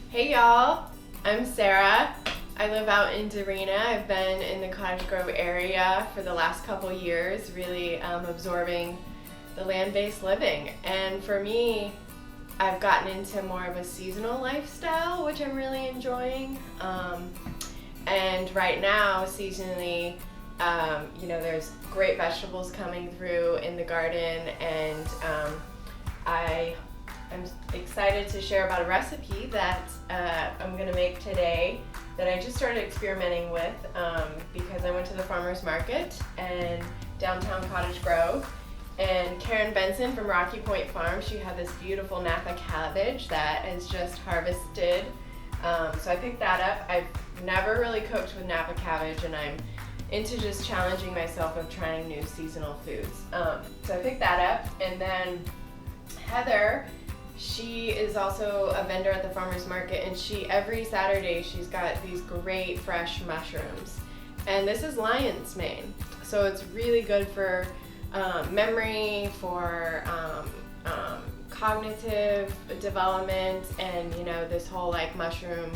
Hey y'all, I'm Sarah. I live out in Darena. I've been in the Cottage Grove area for the last couple years, really absorbing the land-based living. And for me, I've gotten into more of a seasonal lifestyle, which I'm really enjoying. And right now, seasonally, there's great vegetables coming through in the garden, and I'm excited to share about a recipe that I'm going to make today that I just started experimenting with because I went to the farmer's market in downtown Cottage Grove, and Karen Benson from Rocky Point Farm, she had this beautiful Napa cabbage that is just harvested. So I picked that up. I've never really cooked with Napa cabbage, and I'm into just challenging myself of trying new seasonal foods. So I picked that up, and then Heather, she is also a vendor at the farmer's market, and every Saturday she's got these great fresh mushrooms. And this is lion's mane, so it's really good for memory, for cognitive development, and this whole like mushroom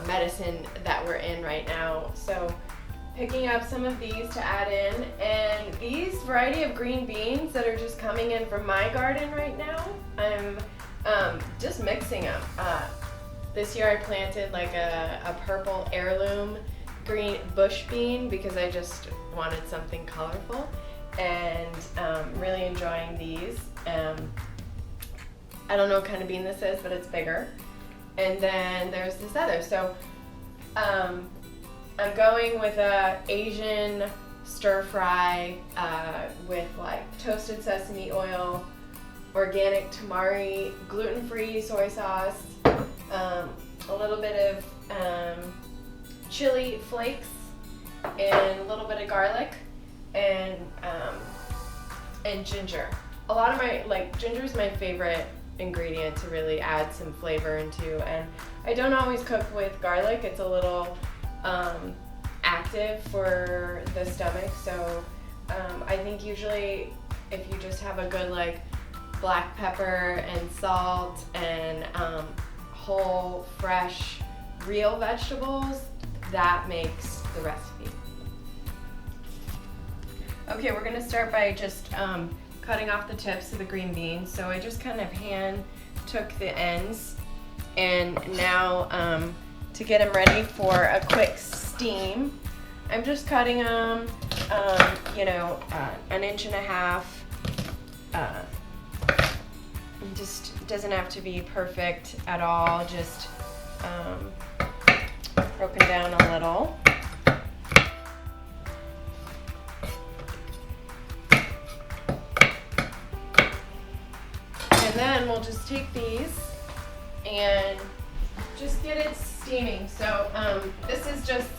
medicine that we're in right now. So picking up some of these to add in, and these variety of green beans that are just coming in from my garden right now, I'm just mixing them. This year I planted like a purple heirloom green bush bean because I just wanted something colorful, and really enjoying these. I don't know what kind of bean this is, but it's bigger. And then there's this other. So I'm going with a Asian stir fry with like toasted sesame oil, organic tamari, gluten-free soy sauce, a little bit of chili flakes, and a little bit of garlic, and ginger. A lot of ginger is my favorite ingredient to really add some flavor into, and I don't always cook with garlic. It's a little active for the stomach, so I think usually if you just have a good like black pepper and salt and whole fresh real vegetables, that makes the recipe. Okay, we're gonna start by just cutting off the tips of the green beans. So I just kind of hand took the ends, and now to get them ready for a quick steam, I'm just cutting them, an inch and a half. Just doesn't have to be perfect at all, just broken down a little. And then we'll just take these and just get it steaming. So this is just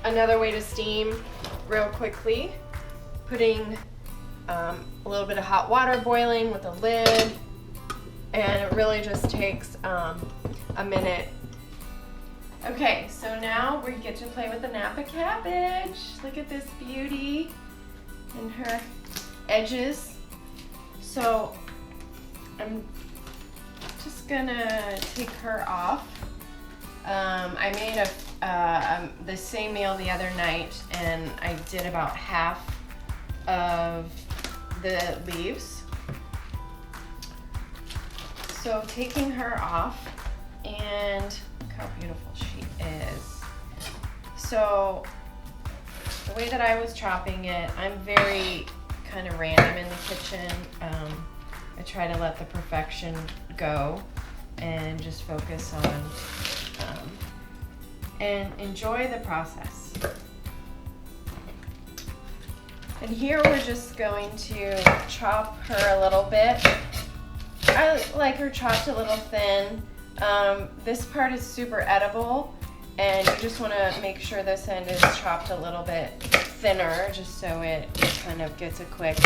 another way to steam real quickly, putting a little bit of hot water boiling with a lid, and it really just takes a minute. Okay, so now we get to play with the Napa cabbage. Look at this beauty and her edges. So I'm just gonna take her off. I made the same meal the other night, and I did about half of the leaves. So taking her off, and look how beautiful she is. So the way that I was chopping it, I'm very kind of random in the kitchen. I try to let the perfection go and just focus on and enjoy the process. And here we're just going to chop her a little bit. I like her chopped a little thin. This part is super edible, and you just want to make sure this end is chopped a little bit thinner, just so it kind of gets a quick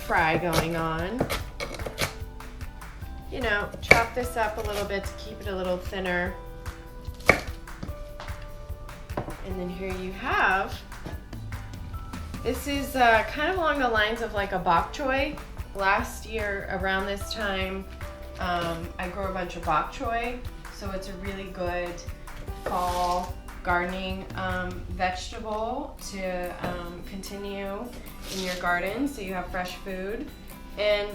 fry going on. Chop this up a little bit to keep it a little thinner. And then here you have, this is kind of along the lines of like a bok choy. Last year around this time, I grow a bunch of bok choy, so it's a really good fall gardening vegetable to continue in your garden so you have fresh food. And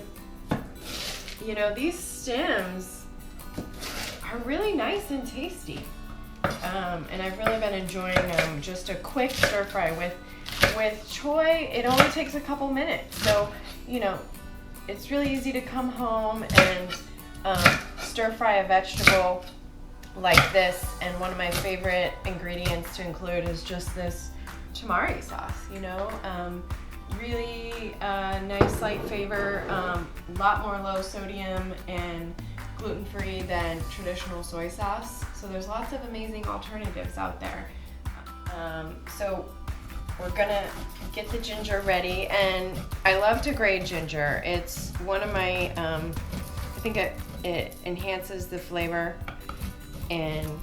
you know, these stems are really nice and tasty. And I've really been enjoying just a quick stir fry with choy. It only takes a couple minutes, so you know it's really easy to come home and stir fry a vegetable like this. And one of my favorite ingredients to include is just this tamari sauce. You know, really nice light flavor, a lot more low sodium and gluten-free than traditional soy sauce. So there's lots of amazing alternatives out there. So we're gonna get the ginger ready, and I love to grate ginger. It's one of my, I think it enhances the flavor, and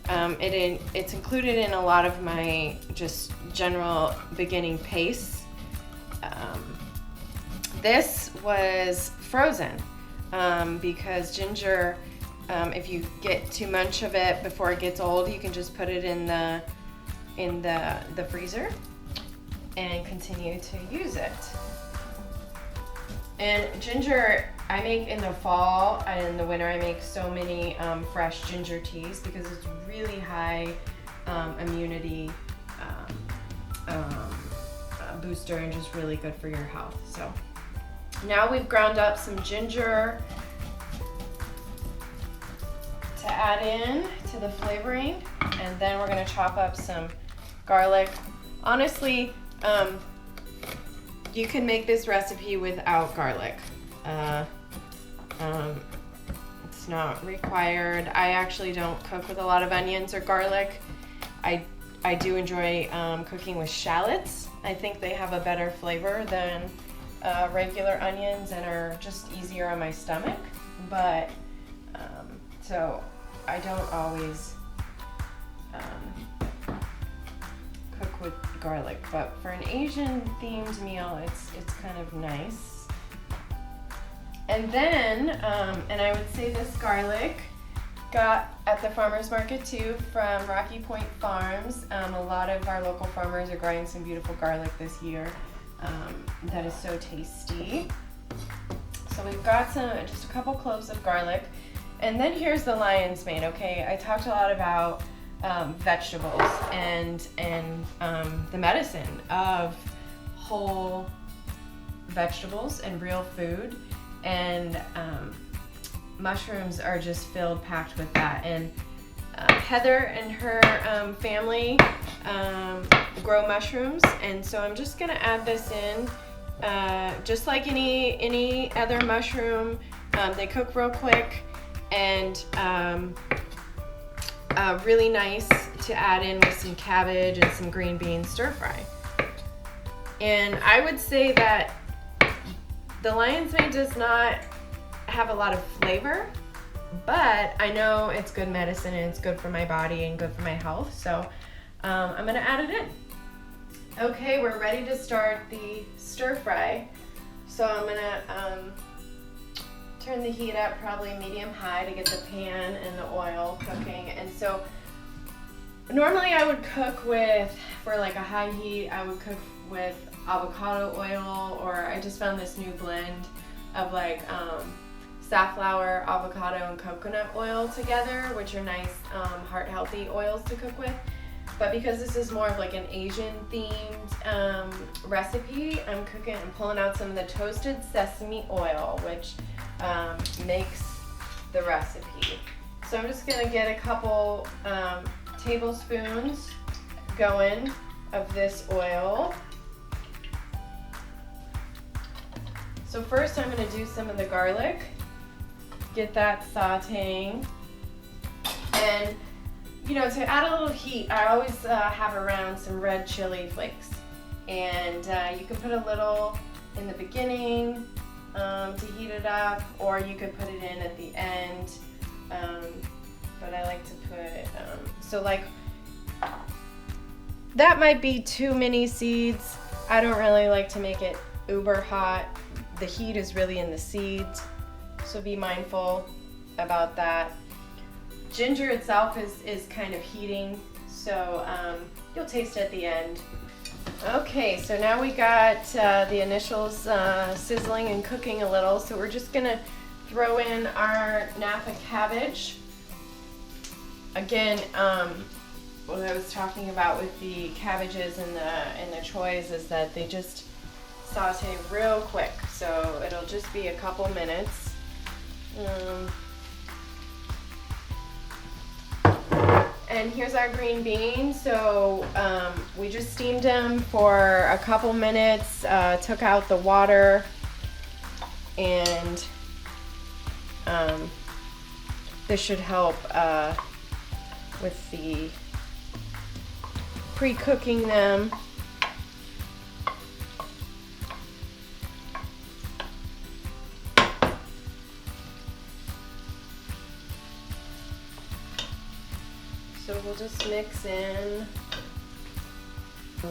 it's included in a lot of my just general beginning pastes. This was frozen because ginger, if you get too much of it before it gets old, you can just put it in the freezer and continue to use it. And ginger, I make in the fall and in the winter. I make so many fresh ginger teas because it's really high immunity booster and just really good for your health. So now we've ground up some ginger to add in to the flavoring, and then we're going to chop up some garlic. Honestly, you can make this recipe without garlic. It's not required. I actually don't cook with a lot of onions or garlic. I do enjoy cooking with shallots. I think they have a better flavor than regular onions and are just easier on my stomach. But so I don't always cook with garlic, but for an Asian themed meal, it's kind of nice. And then, and I would say this garlic got at the farmer's market too from Rocky Point Farms. A lot of our local farmers are growing some beautiful garlic this year that is so tasty. So we've got just a couple cloves of garlic. And then here's the lion's mane, okay? I talked a lot about vegetables and the medicine of whole vegetables and real food. And mushrooms are just packed with that. And Heather and her family grow mushrooms, and so I'm just gonna add this in, just like any other mushroom. They cook real quick, and really nice to add in with some cabbage and some green beans stir fry. And I would say that the lion's mane does not have a lot of flavor, but I know it's good medicine and it's good for my body and good for my health, so I'm gonna add it in. Okay, we're ready to start the stir fry. So I'm gonna turn the heat up probably medium-high to get the pan and the oil cooking. And so normally I would cook for like a high heat, I would cook with avocado oil, or I just found this new blend of like safflower, avocado, and coconut oil together, which are nice heart-healthy oils to cook with. But because this is more of like an Asian-themed recipe, I'm pulling out some of the toasted sesame oil, which makes the recipe. So I'm just gonna get a couple tablespoons going of this oil. So first I'm gonna do some of the garlic, get that sauteing. And you know, to add a little heat, I always have around some red chili flakes. And you can put a little in the beginning to heat it up, or you could put it in at the end. But I like to put, so like, that might be too many seeds. I don't really like to make it uber hot. The heat is really in the seeds. so be mindful about that. Ginger itself is kind of heating, so you'll taste it at the end. Okay, so now we got the initials sizzling and cooking a little, so we're just gonna throw in our Napa cabbage. Again, what I was talking about with the cabbages and the choys is that they just saute real quick, so it'll just be a couple minutes. And here's our green beans. So we just steamed them for a couple minutes, took out the water, and this should help with the pre-cooking them. So we'll just mix in.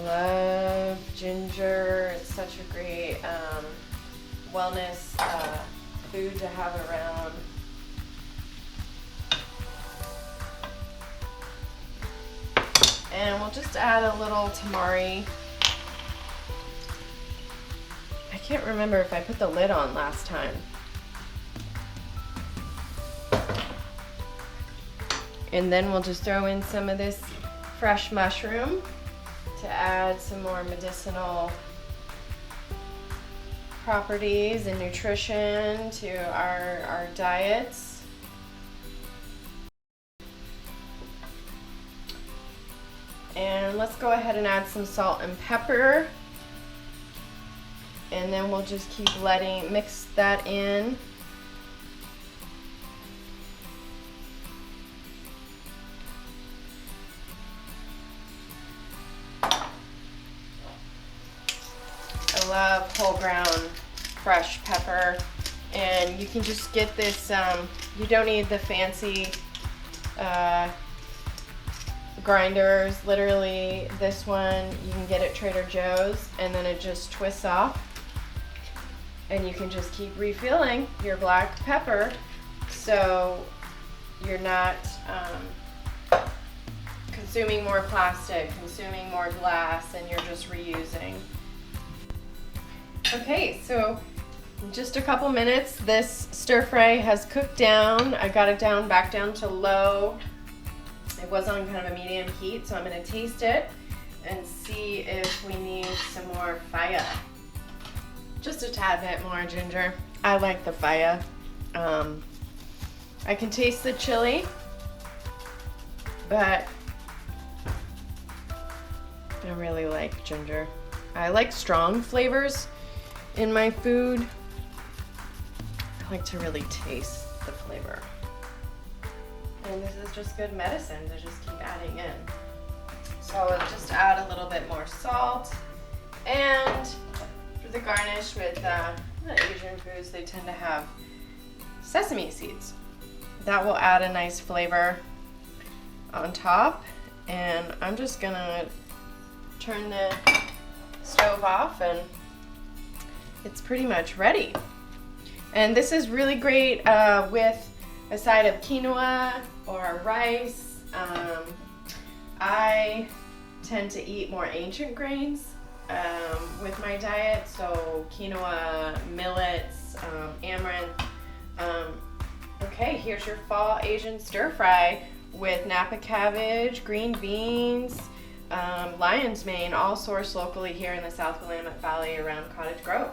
Love ginger. It's such a great wellness food to have around. And we'll just add a little tamari. I can't remember if I put the lid on last time. And then we'll just throw in some of this fresh mushroom to add some more medicinal properties and nutrition to our diets. And let's go ahead and add some salt and pepper. And then we'll just keep mix that in. I love whole ground fresh pepper, and you can just get this, you don't need the fancy grinders. Literally this one you can get at Trader Joe's, and then it just twists off and you can just keep refilling your black pepper, so you're not consuming more plastic, consuming more glass, and you're just reusing. Okay, so in just a couple minutes this stir fry has cooked down. I got it back down to low. It was on kind of a medium heat, so I'm going to taste it and see if we need some more fire. Just a tad bit more ginger. I like the fire. I can taste the chili, but I really like ginger. I like strong flavors in my food. I like to really taste the flavor. And this is just good medicine to just keep adding in. So I'll just add a little bit more salt. And for the garnish with the Asian foods, they tend to have sesame seeds. That will add a nice flavor on top. And I'm just gonna turn the stove off, and it's pretty much ready. And this is really great with a side of quinoa or rice. I tend to eat more ancient grains with my diet, so quinoa, millets, amaranth. Okay, here's your fall Asian stir fry with Napa cabbage, green beans, lion's mane, all sourced locally here in the South Willamette Valley around Cottage Grove.